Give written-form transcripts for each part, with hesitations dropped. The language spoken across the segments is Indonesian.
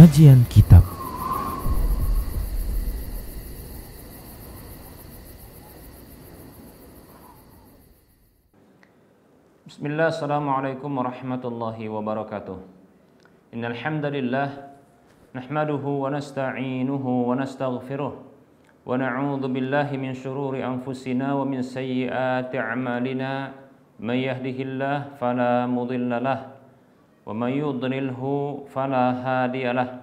Pengajian Kitab. Bismillah, assalamualaikum warahmatullahi wabarakatuh. Innal hamdalillah nahmaduhu wa nasta'inuhu wa nastaghfiruh wa na'udzu billahi min shururi anfusina wa min sayyiati a'malina. May yahdihillahu fala mudilla lahu wa may yudlilhu fala hadiya lahu.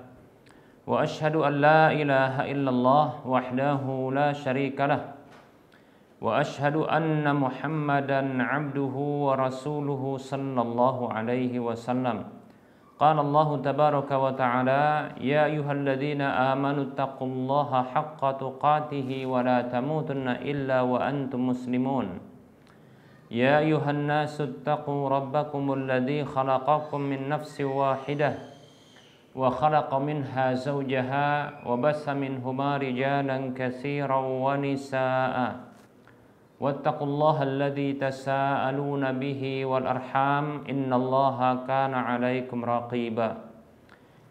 Wa asyhadu an la ilaha illallah wahdahu la syarika lahu wa asyhadu anna Muhammadan abduhu wa rasuluhu sallallahu alaihi wasallam. Qala Allah tabaraka wa ta'ala, ya ayyuhalladzina amanu taqullaha haqqa tuqatih wa la tamutunna illa wa antum muslimun. Ya ayyuhan nasu taqu rabbakumul ladzi khalaqakum min nafsin wahidah wa khalaqa minha zawjaha wa bassa minhuma rijalan katsiran wa nisaa'a. Wattaqullaha alladzi tasaaluna bihi wal arham innallaha kana 'alaikum raqiba.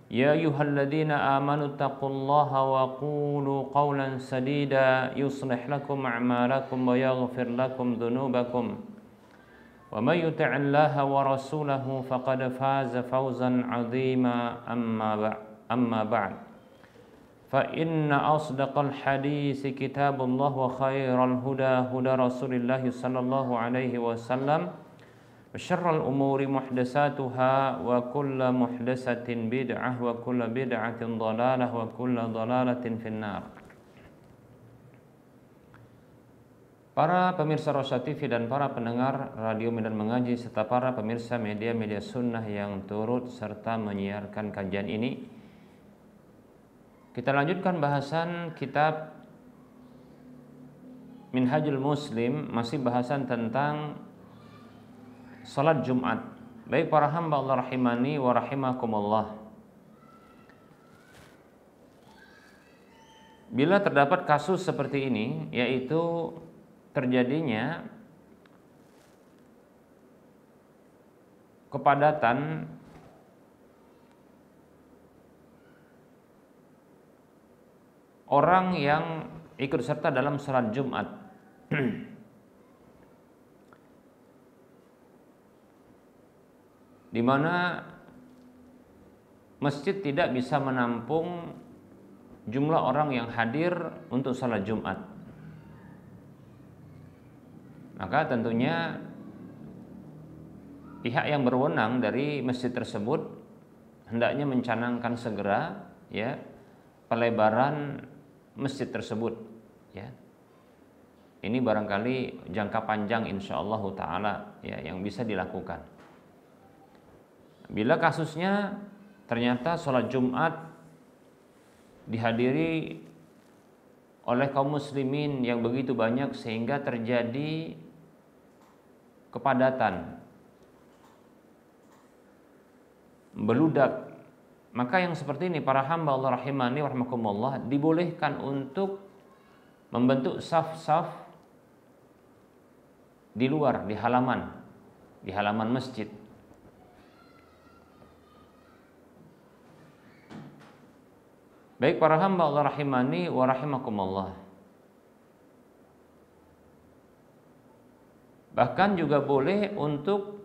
Ya ayyuhalladzina amanu taqullaha wa qulu qawlan sadida yuslih lakum a'malakum wa yaghfir lakum dhunubakum. Wa may yuti'illaha wa rasulahu faqad faza fawzan 'azima amma ba'd. Fa inna asdaqal hadisi kitabullah wa khairal huda huda Rasulillah sallallahu alaihi wasallam wa syarral umuri muhdatsatuha wa kullu muhdatsatin bid'ah wa kullu bid'atin dhalalah wa kullu dhalalatin finnar. Para pemirsa Rosyad TV dan para pendengar Radio Medan Mengaji serta para pemirsa media-media sunnah yang turut serta menyiarkan kajian ini, kita lanjutkan bahasan kitab Minhajul Muslim, masih bahasan tentang salat Jumat. Baik para hamba Allah rahimani wa rahimakumullah. Bila terdapat kasus seperti ini, yaitu terjadinya kepadatan orang yang ikut serta dalam salat Jumat, di mana masjid tidak bisa menampung jumlah orang yang hadir untuk salat Jumat, maka tentunya pihak yang berwenang dari masjid tersebut hendaknya mencanangkan segera pelebaran masjid tersebut, ya. Ini barangkali jangka panjang insyaallah taala yang bisa dilakukan. Bila kasusnya ternyata sholat Jumat dihadiri oleh kaum muslimin yang begitu banyak sehingga terjadi kepadatan, beludak, maka yang seperti ini para hamba Allah rahimani wa rahimakumullah dibolehkan untuk membentuk saf-saf di luar, di halaman masjid. Baik para hamba Allah rahimani wa rahimakumullah. Bahkan juga boleh untuk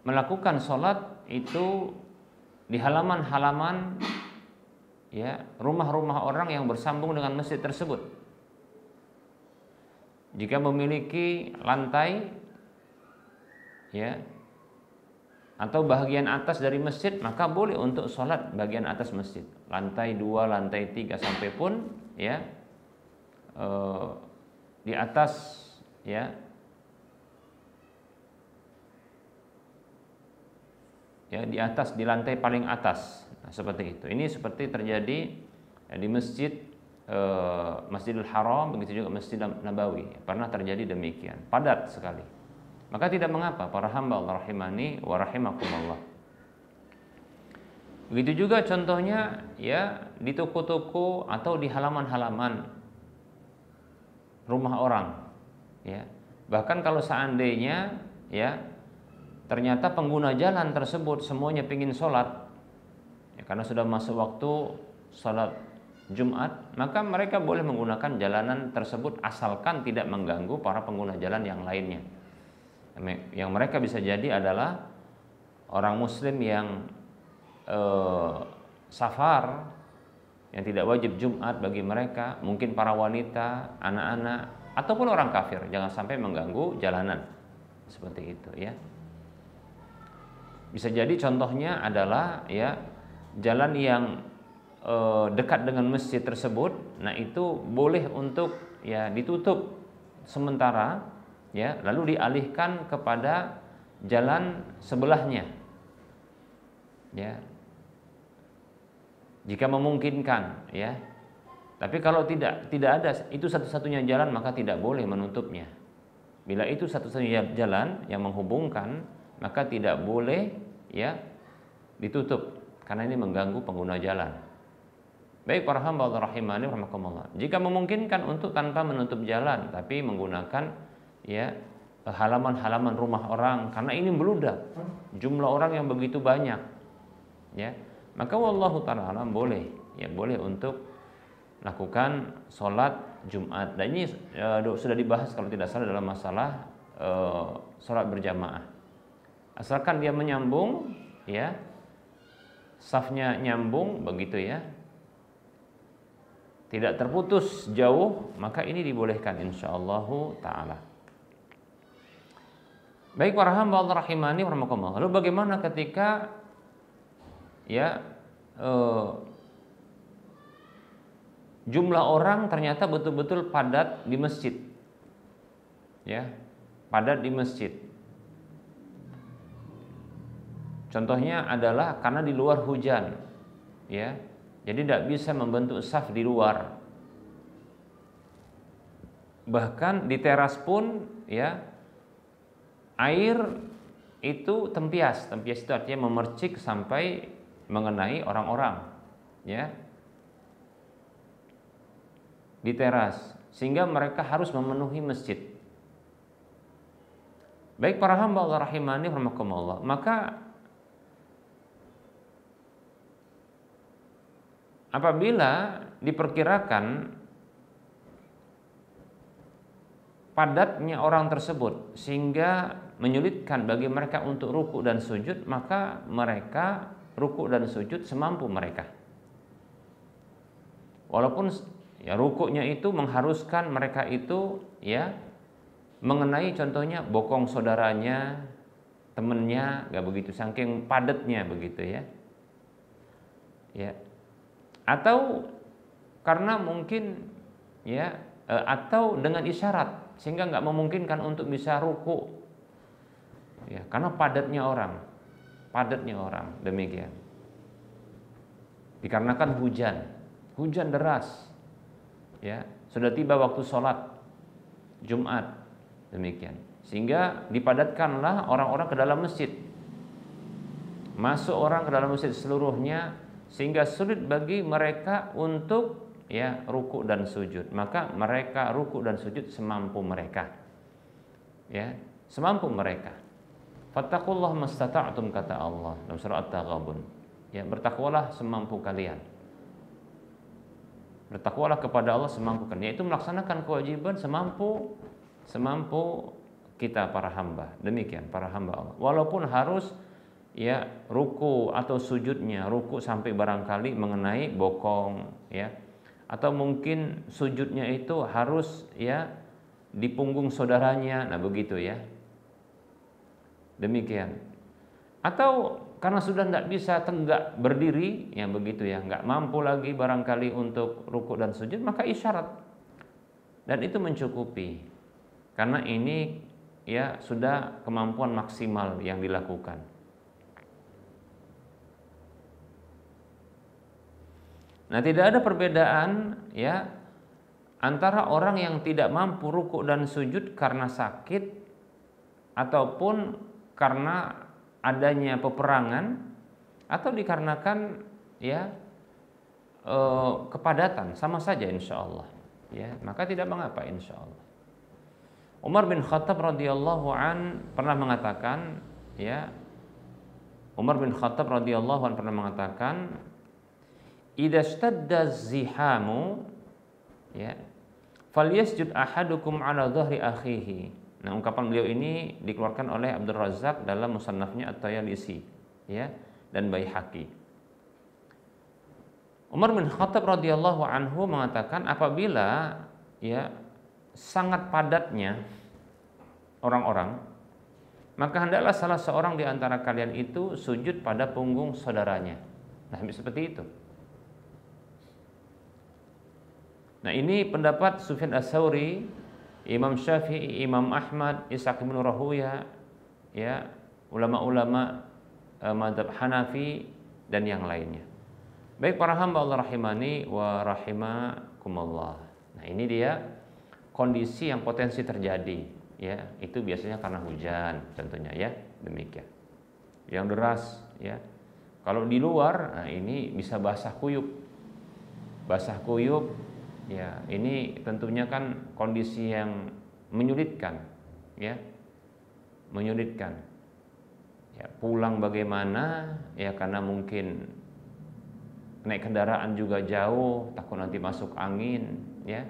melakukan sholat itu di halaman-halaman rumah-rumah orang yang bersambung dengan masjid tersebut. Jika memiliki lantai atau bagian atas dari masjid, maka boleh untuk sholat bagian atas masjid, lantai 2, lantai 3 sampai pun di atas di atas, di lantai paling atas. Nah, seperti itu. Ini seperti terjadi di Masjidil Haram, begitu juga Masjid Nabawi. Pernah terjadi demikian, padat sekali. Maka tidak mengapa para hamba Allah rahimani wa rahimakumullah. Begitu juga contohnya di toko-toko atau di halaman-halaman rumah orang, Bahkan kalau seandainya ternyata pengguna jalan tersebut semuanya pingin sholat, ya, karena sudah masuk waktu sholat Jumat, maka mereka boleh menggunakan jalanan tersebut asalkan tidak mengganggu para pengguna jalan yang lainnya. Yang mereka bisa jadi adalah orang muslim yang safar, yang tidak wajib Jumat bagi mereka, mungkin para wanita, anak-anak, ataupun orang kafir. Jangan sampai mengganggu jalanan seperti itu, ya. Bisa jadi contohnya adalah, ya, jalan yang dekat dengan masjid tersebut, nah itu boleh untuk, ya, ditutup sementara, ya, lalu dialihkan kepada jalan sebelahnya, ya, jika memungkinkan, ya. Tapi kalau tidak ada itu satu-satunya jalan, maka tidak boleh menutupnya. Bila itu satu-satunya jalan yang menghubungkan, maka tidak boleh, ya, ditutup, karena ini mengganggu pengguna jalan. Baik para hamba Allah rahimani rahimakumullah. Jika memungkinkan untuk tanpa menutup jalan, tapi menggunakan, ya, halaman-halaman rumah orang, karena ini meludak, jumlah orang yang begitu banyak, ya, maka wallahu ta'ala alam boleh, ya, boleh untuk lakukan sholat Jumat. Dan ini sudah dibahas kalau tidak salah dalam masalah sholat berjamaah. Asalkan dia menyambung, ya, safnya nyambung begitu, ya, tidak terputus jauh, maka ini dibolehkan insyaallah ta'ala. Baik para hamba Allah rahimani rahimakumullah. Lalu bagaimana ketika, ya, jumlah orang ternyata betul-betul padat di masjid, ya, padat di masjid. Contohnya adalah karena di luar hujan, ya, jadi tidak bisa membentuk saf di luar. Bahkan di teras pun, ya, air itu tempias itu artinya memercik sampai mengenai orang-orang, ya, di teras, sehingga mereka harus memenuhi masjid. Baik para hamba Allah rahimani rahimakumullah, maka apabila diperkirakan padatnya orang tersebut sehingga menyulitkan bagi mereka untuk ruku dan sujud, maka mereka ruku dan sujud semampu mereka. Walaupun, ya, rukuknya itu mengharuskan mereka itu, ya, mengenai contohnya bokong saudaranya, temennya, gak begitu, saking padatnya begitu, ya. Ya. Atau karena mungkin, ya, atau dengan isyarat sehingga nggak memungkinkan untuk bisa ruku, ya, karena padatnya orang demikian. Dikarenakan hujan deras, ya, sudah tiba waktu sholat Jumat demikian, sehingga dipadatkanlah orang-orang ke dalam masjid, masuk orang ke dalam masjid seluruhnya, sehingga sulit bagi mereka untuk, ya, ruku dan sujud. Maka mereka ruku dan sujud semampu mereka, ya, semampu mereka. Fattaqullaha mastata'tum, kata Allah dalam surah At-Taghabun, ya, bertakwalah semampu kalian. Bertakwalah kepada Allah semampu kalian, yaitu melaksanakan kewajiban semampu kita para hamba. Demikian para hamba Allah. Walaupun harus, ya, ruku atau sujudnya, ruku sampai barangkali mengenai bokong, ya, atau mungkin sujudnya itu harus, ya, di punggung saudaranya, nah begitu, ya, demikian. Atau karena sudah tidak bisa tegak berdiri, ya begitu, ya, nggak mampu lagi barangkali untuk ruku dan sujud, maka isyarat, dan itu mencukupi, karena ini, ya, sudah kemampuan maksimal yang dilakukan. Nah, tidak ada perbedaan, ya, antara orang yang tidak mampu ruku dan sujud karena sakit ataupun karena adanya peperangan atau dikarenakan, ya, kepadatan, sama saja insyaallah, ya, maka tidak mengapa insyaallah. Umar bin Khattab radhiyallahu an pernah mengatakan, ya, Umar bin Khattab radhiyallahu anhu pernah mengatakan, "Idza stadda zihamu, ya, falyasjud ahadukum ala dhahri akhihi." Nah, ungkapan beliau ini dikeluarkan oleh Abdul Razzaq dalam musannafnya At-Tayalisi, ya, dan Baihaqi. Umar bin Khattab radhiyallahu anhu mengatakan, apabila ya sangat padatnya orang-orang, maka hendaklah salah seorang di antara kalian itu sujud pada punggung saudaranya. Nah, seperti itu. Nah, ini pendapat Sufyan Ats-Tsauri, Imam Syafi'i, Imam Ahmad, Ishaq bin Rahuya, ya, ulama-ulama mazhab Hanafi dan yang lainnya. Baik para hamba Allah rahimani wa rahimakumullah. Nah, ini dia kondisi yang potensi terjadi, ya. Itu biasanya karena hujan contohnya, ya. Demikian. Yang deras, ya. Kalau di luar, nah ini bisa basah kuyup. Basah kuyup, ya, ini tentunya kan kondisi yang menyulitkan, ya. Menyulitkan. Ya, pulang bagaimana? Ya, karena mungkin naik kendaraan juga jauh, takut nanti masuk angin, ya.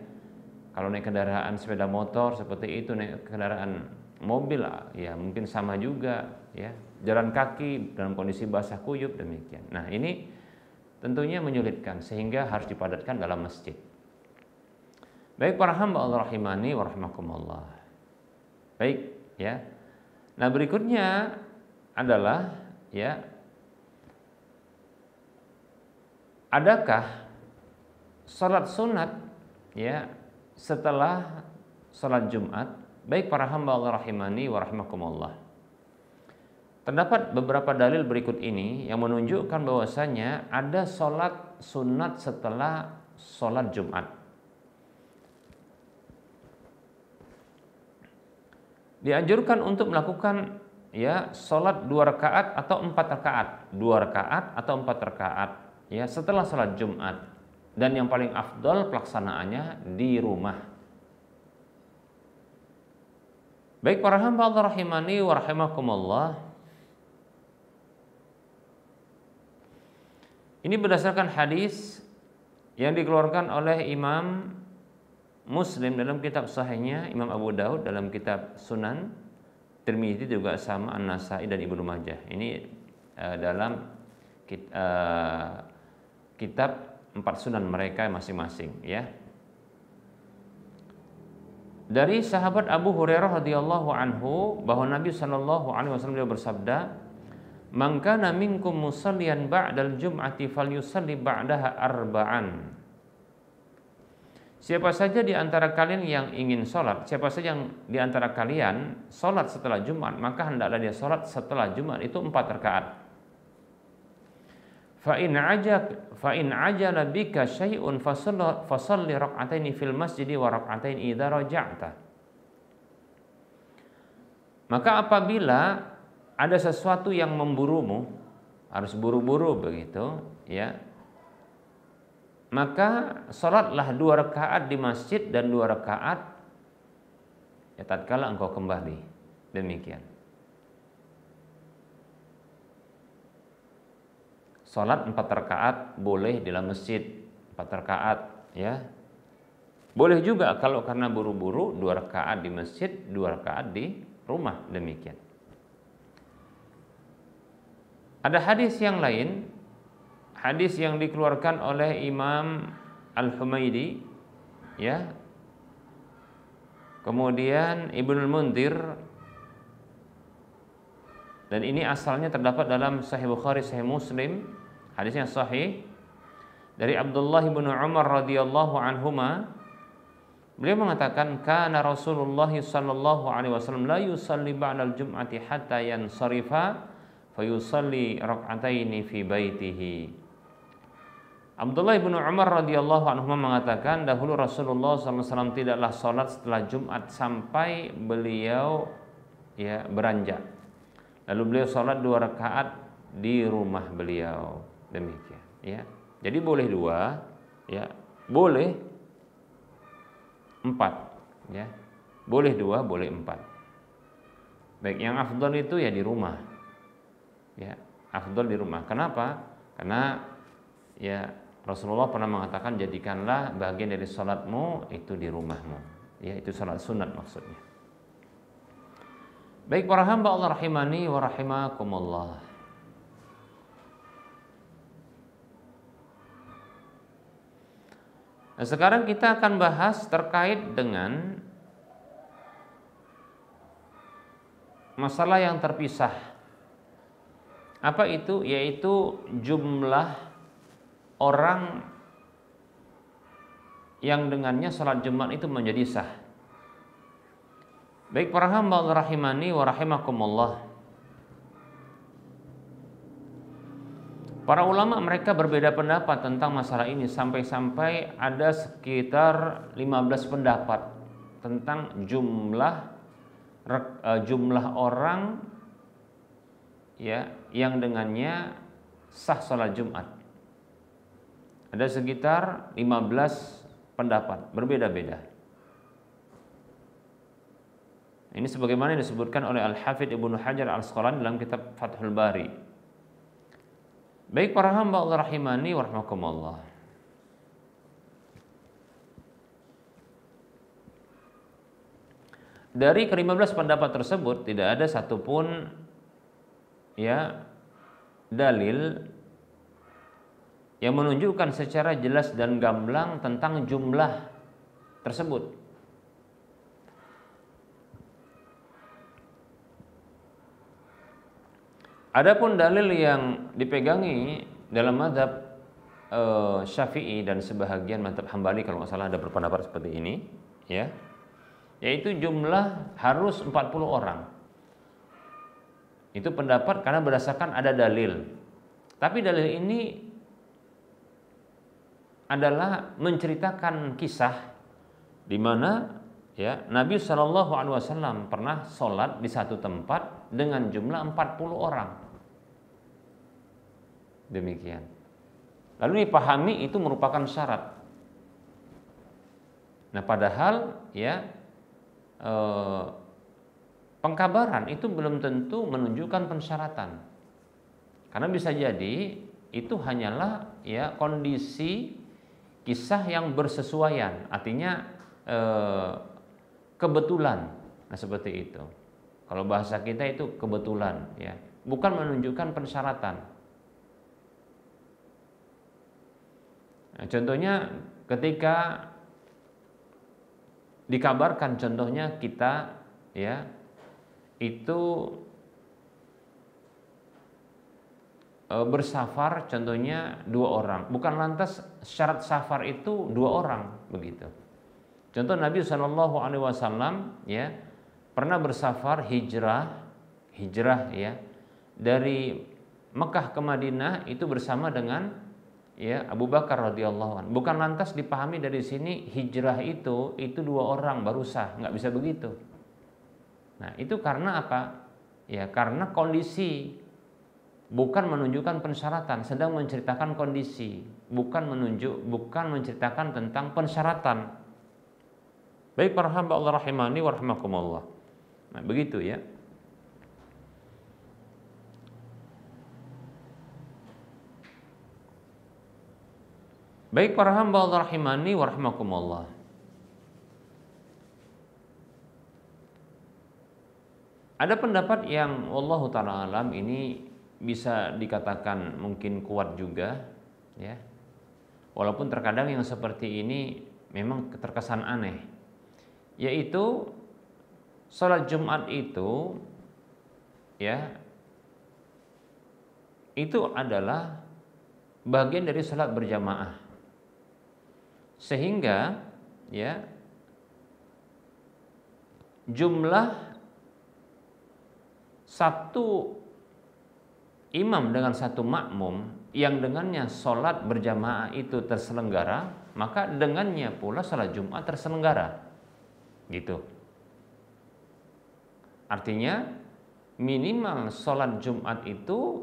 Kalau naik kendaraan sepeda motor seperti itu, naik kendaraan mobil, ya mungkin sama juga, ya. Jalan kaki dalam kondisi basah kuyup, demikian. Nah, ini tentunya menyulitkan sehingga harus dipadatkan dalam masjid. Baik para hamba Allah rahimani wa rahimakumullah. Baik, ya. Nah, berikutnya adalah, ya, adakah salat sunat, ya, setelah salat Jumat? Baik para hamba Allah rahimani wa rahimakumullah. Terdapat beberapa dalil berikut ini yang menunjukkan bahwasanya ada salat sunat setelah salat Jumat. Dianjurkan untuk melakukan, ya, salat 2 rakaat atau 4 rakaat, 2 rakaat atau 4 rakaat, ya, setelah salat Jumat, dan yang paling afdal pelaksanaannya di rumah. Baik para hamba Allah rahimani wa rahimakumullah, ini berdasarkan hadis yang dikeluarkan oleh Imam Muslim dalam kitab sahihnya, Imam Abu Daud dalam kitab Sunan, Tirmidzi juga sama, An-Nasai dan Ibnu Majah. Ini dalam kitab 4 sunan mereka masing-masing, ya. Dari sahabat Abu Hurairah radhiyallahu anhu bahwa Nabi sallallahu alaihi wasallam beliau bersabda, "Man kana minkum musalliyan ba'dal jum'ati falyusalli ba'daha arba'an." Siapa saja di antara kalian yang ingin sholat, siapa saja yang di antara kalian sholat setelah Jumat, maka hendaklah dia sholat setelah Jumat itu 4 rakaat. Fa in ajala bika syai'un fasalli rak'ataini fil masjidi wa rak'atain idza raja'ta. Maka apabila ada sesuatu yang memburumu, harus buru-buru begitu, ya, maka salatlah 2 rakaat di masjid dan 2 rakaat, ya, tatkala engkau kembali. Demikian. Salat 4 rakaat boleh di dalam masjid, 4 rakaat, ya. Boleh juga kalau karena buru-buru 2 rakaat di masjid, 2 rakaat di rumah, demikian. Ada hadis yang lain, hadis yang dikeluarkan oleh Imam Al-Humaidi, ya. Kemudian Ibnul Munzir, dan ini asalnya terdapat dalam Sahih Bukhari, Sahih Muslim, hadisnya sahih, dari Abdullah bin Umar radhiyallahu anhuma. Beliau mengatakan, kana Rasulullah sallallahu alaihi wasallam la yusalli ba'dal jum'ati hatta yansarifa fayusalli rak'ataini fi baitihi. Abdullah bin Umar radhiyallahu anhu mengatakan, dahulu Rasulullah SAW tidaklah sholat setelah Jumat sampai beliau, ya, beranjak. Lalu beliau sholat 2 rakaat di rumah beliau, demikian, ya. Jadi boleh 2, ya, boleh 4, ya, boleh 2, boleh 4. Baik, yang afdal itu ya di rumah, ya afdal di rumah. Kenapa? Karena ya Rasulullah pernah mengatakan jadikanlah bagian dari sholatmu itu di rumahmu. Ya, itu sholat sunat maksudnya. Baik para hamba Allah rahimani wa rahimakumullah. Nah, sekarang kita akan bahas terkait dengan masalah yang terpisah. Apa itu? Yaitu jumlah orang yang dengannya salat Jumat itu menjadi sah. Baik para hamba Allah rahimani wa rahimakumullah. Para ulama mereka berbeda pendapat tentang masalah ini sampai-sampai ada sekitar 15 pendapat tentang jumlah orang ya yang dengannya sah salat Jumat. Ada sekitar 15 pendapat berbeda-beda. Ini sebagaimana disebutkan oleh Al-Hafidz Ibnu Hajar Al-Asqalani dalam kitab Fathul Bari. Baik para hamba Allah rahimani wa rahimakumullah. Dari ke-15 pendapat tersebut tidak ada satupun ya dalil yang menunjukkan secara jelas dan gamblang tentang jumlah tersebut. Adapun dalil yang dipegangi dalam mazhab Syafi'i dan sebahagian mazhab Hambali kalau nggak salah ada berpendapat seperti ini, ya, yaitu jumlah harus 40 orang. Itu pendapat karena berdasarkan ada dalil. Tapi dalil ini adalah menceritakan kisah di mana ya Nabi SAW pernah sholat di satu tempat dengan jumlah 40 orang. Demikian. Lalu dipahami itu merupakan syarat. Nah, padahal ya pengkabaran itu belum tentu menunjukkan pensyaratan. Karena bisa jadi itu hanyalah ya kondisi kisah yang bersesuaian, artinya kebetulan. Nah, seperti itu. Kalau bahasa kita itu kebetulan, ya, bukan menunjukkan persyaratan. Nah, contohnya ketika dikabarkan, contohnya kita, ya, itu bersafar, contohnya 2 orang. Bukan lantas syarat safar itu 2 orang, begitu. Contoh Nabi SAW, ya, pernah bersafar hijrah ya dari Mekah ke Madinah itu bersama dengan ya Abu Bakar radhiyallahu anhu. Bukan lantas dipahami dari sini hijrah itu 2 orang baru sah, nggak bisa begitu. Nah, itu karena apa? Ya karena kondisi, bukan menunjukkan pensyaratan, sedang menceritakan kondisi, bukan menceritakan tentang pensyaratan. Baik para hamba Allah rahimani wa rahimakumullah. Nah, begitu ya. Baik para hamba Allah rahimani wa rahimakumullah. Ada pendapat yang wallahu ta'ala alam ini bisa dikatakan mungkin kuat juga, ya. Walaupun terkadang yang seperti ini memang terkesan aneh, yaitu salat Jumat itu, ya, itu adalah bagian dari salat berjamaah, sehingga, ya, jumlah satu imam dengan satu makmum yang dengannya sholat berjamaah itu terselenggara, maka dengannya pula sholat Jumat terselenggara, gitu. Artinya minimal sholat Jumat itu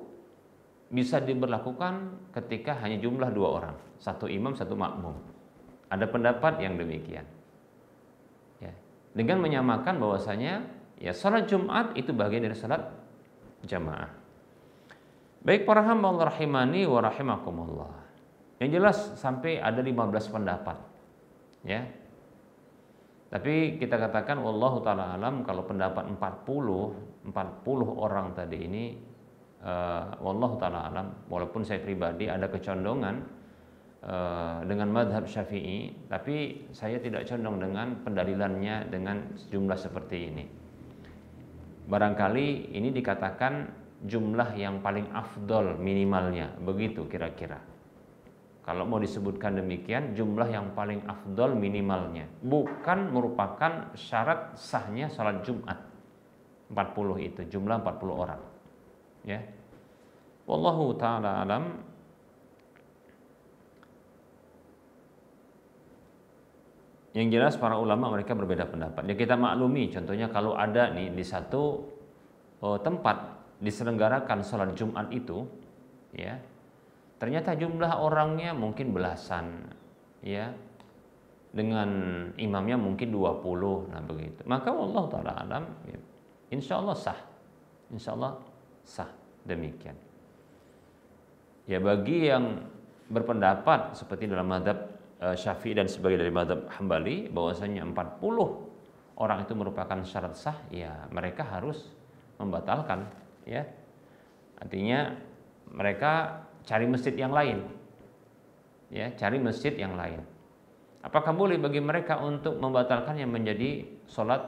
bisa diberlakukan ketika hanya jumlah 2 orang, satu imam satu makmum. Ada pendapat yang demikian, ya, dengan menyamakan bahwasanya ya sholat Jumat itu bagian dari sholat jamaah. Baik para hamba Allah rahimani wa rahimakumullah. Yang jelas sampai ada 15 pendapat. Ya. Tapi kita katakan wallahu taala alam, kalau pendapat 40 orang tadi ini wallahu taala alam, walaupun saya pribadi ada kecondongan dengan madhab Syafi'i, tapi saya tidak condong dengan pendalilannya dengan jumlah seperti ini. Barangkali ini dikatakan jumlah yang paling afdol minimalnya, begitu kira-kira. Kalau mau disebutkan demikian, jumlah yang paling afdol minimalnya, bukan merupakan syarat sahnya salat Jumat. 40 itu, jumlah 40 orang. Ya. Wallahu taala alam. Yang jelas para ulama mereka berbeda pendapat. Ya kita maklumi, contohnya kalau ada nih di satu tempat diselenggarakan salat Jumat itu, ya. Ternyata jumlah orangnya mungkin belasan, ya. Dengan imamnya mungkin 20, nah begitu. Maka Allah taala alam, ya, insyaallah sah. Insyaallah sah demikian. Ya bagi yang berpendapat seperti dalam mazhab Syafi'i dan sebagai dari mazhab Hambali bahwasanya 40 orang itu merupakan syarat sah, ya mereka harus membatalkan, ya. Artinya mereka cari masjid yang lain, ya, cari masjid yang lain. Apakah boleh bagi mereka untuk membatalkannya menjadi sholat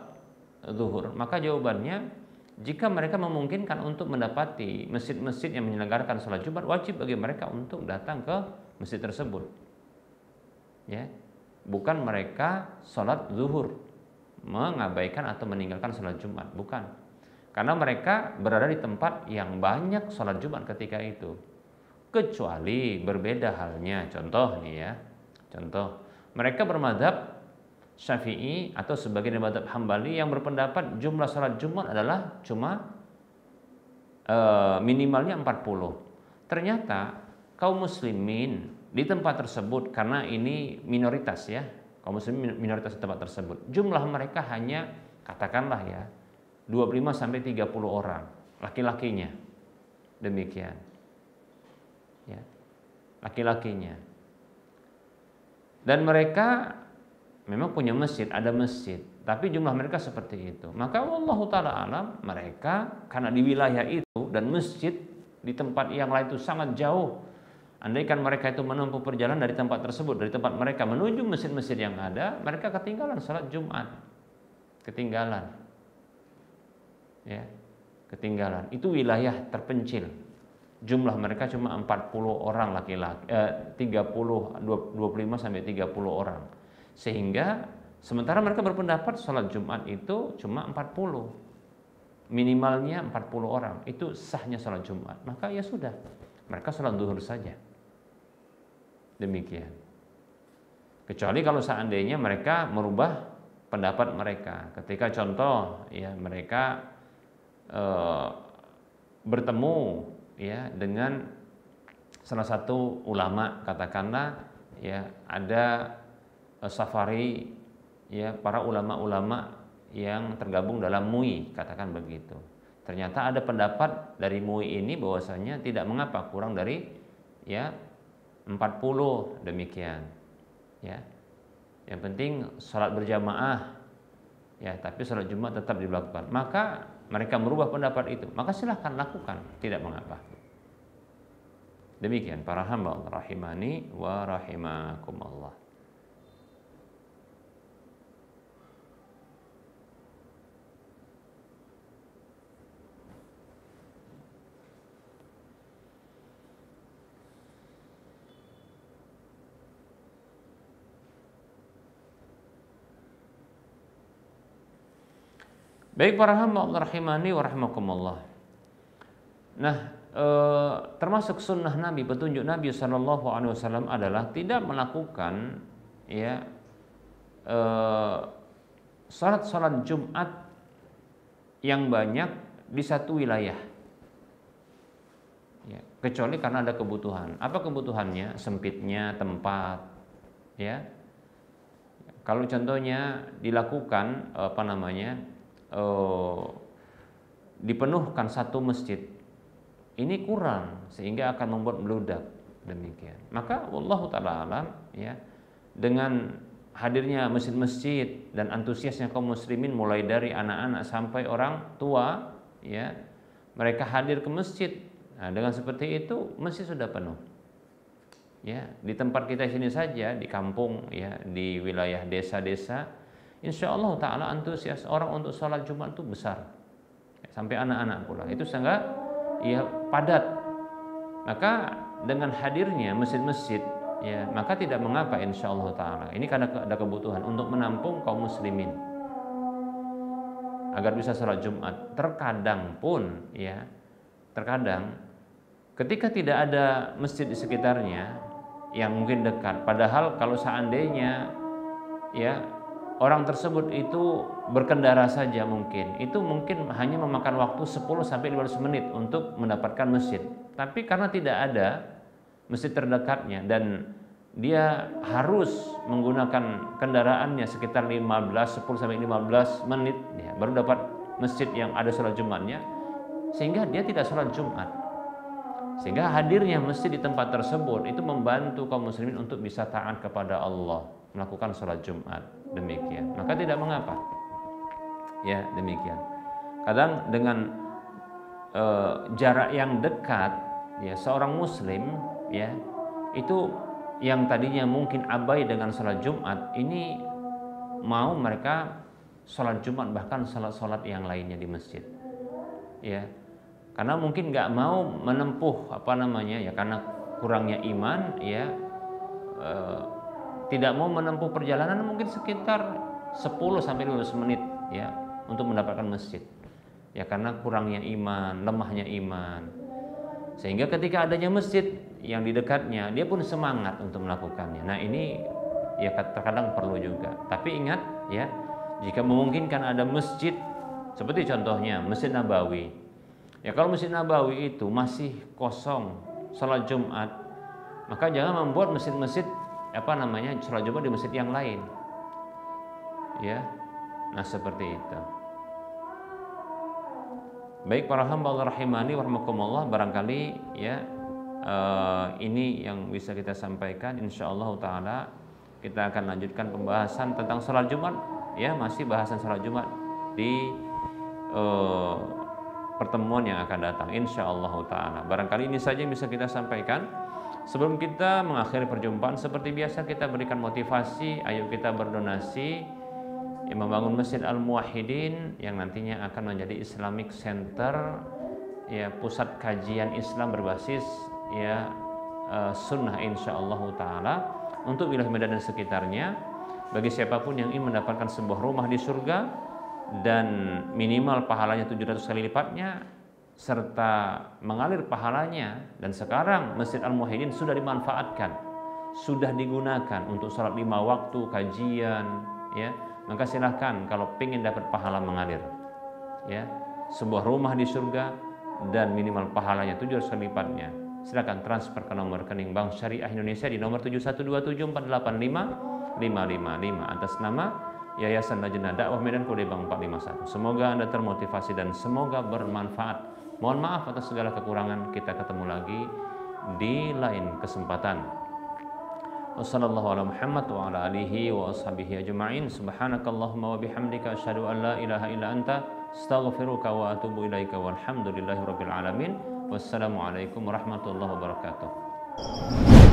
zuhur? Maka jawabannya, jika mereka memungkinkan untuk mendapati masjid-masjid yang menyelenggarakan sholat Jumat, wajib bagi mereka untuk datang ke masjid tersebut, ya, bukan mereka sholat zuhur mengabaikan atau meninggalkan sholat Jumat, bukan, karena mereka berada di tempat yang banyak sholat Jumat ketika itu. Kecuali berbeda halnya, contoh nih ya, contoh mereka bermadhab Syafi'i atau sebagian dari madhab Hambali yang berpendapat jumlah salat Jumat adalah cuma minimalnya 40. Ternyata kaum muslimin di tempat tersebut, karena ini minoritas ya, kaum muslimin minoritas di tempat tersebut, jumlah mereka hanya katakanlah ya 25 sampai 30 orang laki-lakinya. Demikian. Ya, laki-lakinya, dan mereka memang punya masjid, ada masjid, tapi jumlah mereka seperti itu. Maka wallahu taala alam, mereka karena di wilayah itu dan masjid di tempat yang lain itu sangat jauh, andaikan mereka itu menempuh perjalanan dari tempat tersebut, dari tempat mereka menuju masjid-masjid yang ada, mereka ketinggalan salat Jumat, ketinggalan, ya, ketinggalan. Itu wilayah terpencil. Jumlah mereka cuma 40 orang laki-laki, 25 sampai 30 orang. Sehingga sementara mereka berpendapat sholat Jumat itu cuma 40. Minimalnya 40 orang. Itu sahnya sholat Jumat. Maka ya sudah, mereka sholat zuhur saja. Demikian. Kecuali kalau seandainya mereka merubah pendapat mereka. Ketika contoh ya mereka bertemu ya dengan salah satu ulama, katakanlah ya ada safari ya para ulama-ulama yang tergabung dalam MUI, katakan begitu. Ternyata ada pendapat dari MUI ini bahwasanya tidak mengapa kurang dari ya 40 demikian. Ya. Yang penting salat berjamaah ya, tapi salat Jumat tetap dilakukan. Maka mereka merubah pendapat itu, maka silahkan lakukan, tidak mengapa. Demikian para hamba Allah rahimani wa rahimakumullah. Baik para hamba Allah rahimani wa rahimakumullah. Nah, termasuk sunnah Nabi, petunjuk Nabi Shallallahu Alaihi Wasallam adalah tidak melakukan ya salat Jumat yang banyak di satu wilayah, ya, kecuali karena ada kebutuhan. Apa kebutuhannya? Sempitnya tempat, ya. Kalau contohnya dilakukan dipenuhkan satu masjid ini kurang sehingga akan membuat meludak demikian. Maka wallahu taala alam ya, dengan hadirnya masjid-masjid dan antusiasnya kaum muslimin mulai dari anak-anak sampai orang tua ya, mereka hadir ke masjid. Nah, dengan seperti itu masjid sudah penuh. Ya, di tempat kita sini saja di kampung ya, di wilayah desa-desa, insya Allah taala antusias orang untuk sholat Jumat itu besar. Sampai anak-anak pula. Itu sangat ya padat. Maka dengan hadirnya masjid-masjid ya, maka tidak mengapa insya Allah taala. Ini karena ada kebutuhan untuk menampung kaum muslimin agar bisa sholat Jumat. Terkadang pun ya, terkadang ketika tidak ada masjid di sekitarnya yang mungkin dekat, padahal kalau seandainya ya orang tersebut itu berkendara saja mungkin hanya memakan waktu 10 sampai 15 menit untuk mendapatkan masjid. Tapi karena tidak ada masjid terdekatnya dan dia harus menggunakan kendaraannya sekitar 10 sampai 15 menit ya, baru dapat masjid yang ada sholat Jumatnya, sehingga dia tidak sholat Jumat. Sehingga hadirnya masjid di tempat tersebut itu membantu kaum muslimin untuk bisa taat kepada Allah, melakukan sholat Jumat demikian. Maka tidak mengapa ya, demikian. Kadang dengan jarak yang dekat ya, seorang muslim ya, itu yang tadinya mungkin abai dengan sholat Jumat, ini mau mereka sholat Jumat, bahkan sholat-sholat yang lainnya di masjid ya, karena mungkin nggak mau menempuh ya, karena kurangnya iman ya, tidak mau menempuh perjalanan mungkin sekitar 10 sampai 15 menit ya untuk mendapatkan masjid ya, karena kurangnya iman, lemahnya iman. Sehingga ketika adanya masjid yang di dekatnya, dia pun semangat untuk melakukannya. Nah, ini ya terkadang perlu juga. Tapi ingat ya, jika memungkinkan ada masjid seperti contohnya Masjid Nabawi. Ya, kalau Masjid Nabawi itu masih kosong sholat Jumat, maka jangan membuat masjid-masjid sholat Jumat di masjid yang lain. Ya. Nah, seperti itu. Baik para hamba Allah rahimani wa rahmakumullah, barangkali ya ini yang bisa kita sampaikan. Insyaallah taala kita akan lanjutkan pembahasan tentang sholat Jumat ya, masih bahasan sholat Jumat di pertemuan yang akan datang insyaallah taala. Barangkali ini saja yang bisa kita sampaikan. Sebelum kita mengakhiri perjumpaan, seperti biasa kita berikan motivasi, ayo kita berdonasi yang membangun Masjid Al-Muwahhidin yang nantinya akan menjadi Islamic Center ya, pusat kajian Islam berbasis ya sunnah insyaallah taala untuk wilayah Medan dan sekitarnya. Bagi siapapun yang ingin mendapatkan sebuah rumah di surga dan minimal pahalanya 700 kali lipatnya serta mengalir pahalanya, dan sekarang Masjid Al-Muwahhidin sudah dimanfaatkan, sudah digunakan untuk sholat 5 waktu, kajian ya, maka silahkan kalau ingin dapat pahala mengalir ya, sebuah rumah di surga dan minimal pahalanya 700 kali lipatnya, silakan transfer ke nomor rekening Bank Syariah Indonesia di nomor 7127488555 atas nama Yayasan Lajnah Dakwah Medan Kode Bank 451. Semoga Anda termotivasi dan semoga bermanfaat. Mohon maaf atas segala kekurangan. Kita ketemu lagi di lain kesempatan. Wassalamualaikum warahmatullahi wabarakatuh. Subhanakallahumma wa bihamdika asyhadu an la ilaha illa anta astaghfiruka wa atubu ilaika walhamdulillahirabbil alamin. Wassalamualaikum warahmatullahi wabarakatuh.